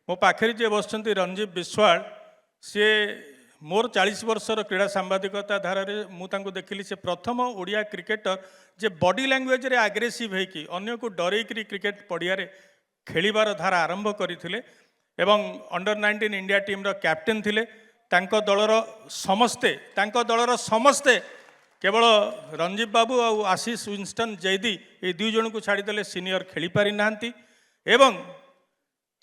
मो पाखे जी बसंत रंजीव विश्वाल सी मोर 40 वर्षर क्रीड़ा सांबादिकता धारा मुझे देखिली से प्रथम ओडिया क्रिकेटर जे बॉडी लैंग्वेज रे आग्रेसिव होगी अन्य को डरईकरी क्रिकेट पड़िया खेलिबार धारा आरंभ करथिले एवं अंडर 19 इंडिया टीम रो कैप्टेन थिले। तांको दलर समस्ते केवल रंजीव बाबू और आशीष विंस्टन जैदी ये दुई जन को छाड़ीदे सीनियर खेली पारि नांती एवं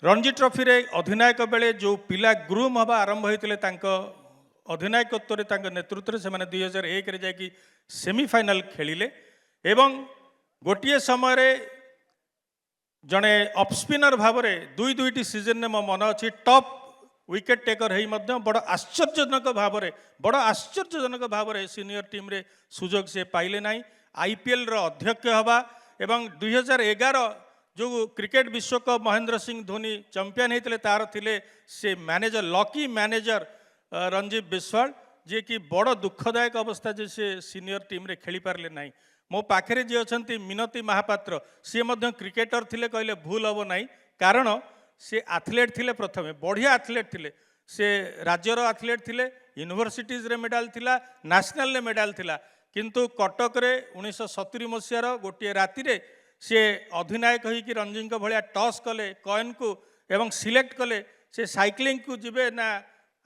रणजी ट्रॉफी रे अधिनायक बेले जो पिला ग्रूम हवा आरंभ होते अधिनायकत्व नेतृत्व से 2001 रे जाकि सेमीफाइनल खेलिले एवं गोटे समय रे जड़े ऑफ स्पिनर भाव में दुईटी सीजन में मो मन अच्छी टॉप विकेट टेकर हो बड़ आश्चर्यजनक भाव में सीनियर टीम रे सुजोग से पाइले ना। आईपीएल रो अध्यक्ष हवा एवं 2011 जो क्रिकेट विश्वकप महेंद्र सिंह धोनी चैंपियन होते तार थिले से मैनेजर लकी मैनेजर रंजीव विश्वाल जे कि बड़ दुखदायक अवस्था जे से सीनियर टीम रे खेली पारले ना। मो पाखे जी अच्छा मिनती महापात्र सी क्रिकेटर थिले कहले भूल हम ना कारण से एथलेट थिले प्रथमे बढ़िया एथलेट थिले से राज्यर एथलेट थिले यूनिवर्सिटीज रे मेडल थिला नेशनल रे मेडल थिला किंतु कटक रे 1970 मसीहार गोटे राति रे से अधिनायक होइकि रंजी भाया टॉस कले कॉइन को एवं सिलेक्ट कले से साइक्लिंग को जिबे ना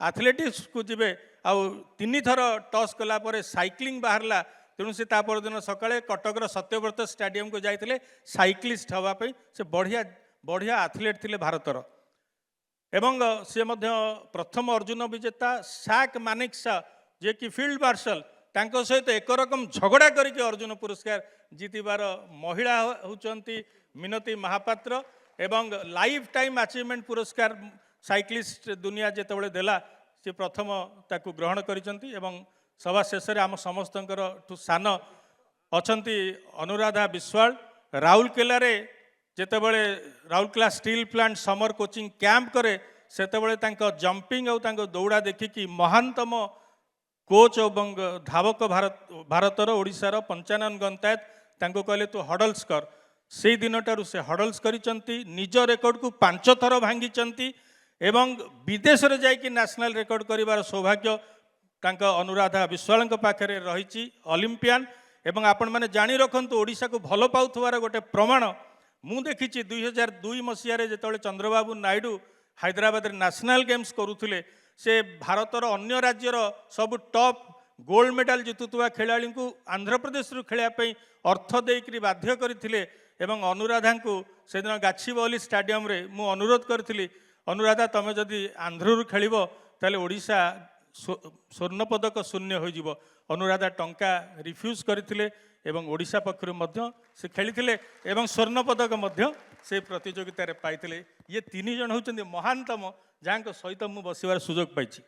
एथलेटिक्स को जिबे आउ 3 थर टॉस कला परे साइक्लिंग बाहरला तेणु से दिन सकाळे कटकर सत्यव्रत स्टेडियम को जाइए साइक्लिस्ट हाँवाई से बढ़िया बढ़िया एथलेट थिले भारतर एवं सी प्रथम अर्जुन विजेता साक मानिकसा जे कि फील्ड मार्शल तांको सहित एक रकम झगड़ा करके अर्जुन पुरस्कार जीतबार महिला होचंती मिनती महापात्र एवं लाइफ टाइम अचीवमेंट पुरस्कार साइक्लिस्ट दुनिया जितेबाला देला से प्रथम ताकू ग्रहण करिसंती एवं सभा शेष आम समस्त सान अछंती अनुराधा विश्वाल राउरकेला रे जेतेबेले Rourkela steel plant summer coaching camp करे सेतेबेले तांको जंपिंग और तांको दौड़ा देखिकी महानतम कोच और धावक भारतर ओडिशार 95 गंतायत तांको कहले तू हडल्स कर से दिनटारू से हडल्स करिसंती निज रेकर्ड को 5 थर भांगी एवं विदेश रे जाइकी नेशनल रेकर्ड करिवार सौभाग्य तांका अनुराधा विश्वाल पाखे रही ओलंपियन एवं आपण मैंने जानी रखु ओडिशा को भल पाउथवार गोटे प्रमाण मु देखी 2002 मसीह जो चंद्रबाबू नायडू हैदराबाद नेशनल गेम्स करुले से भारतर अन्य राज्यर सब टॉप गोल्ड मेडल जितुवा खेलाड़ी को आंध्र प्रदेश खेलने अर्थ देकर बाध्य करते एवं अनुराधा को से दिन गाछीबौली स्टेडियम रे मु अनुरोध करी अनुराधा तुम जदि आंध्र खेल ताले ओडिशा स्वर्ण पदक शून्य हो अनुराधा टंका रिफ्यूज करथिले एवं ओडिशा पक्षरु मध्य से खेली एवं स्वर्ण पदक मध्य से प्रतियोगिता रे पाइथिले। ये 3 जन होचंदी महानतम जहाँ सहित मु बसिवार सुजोग पाइछि।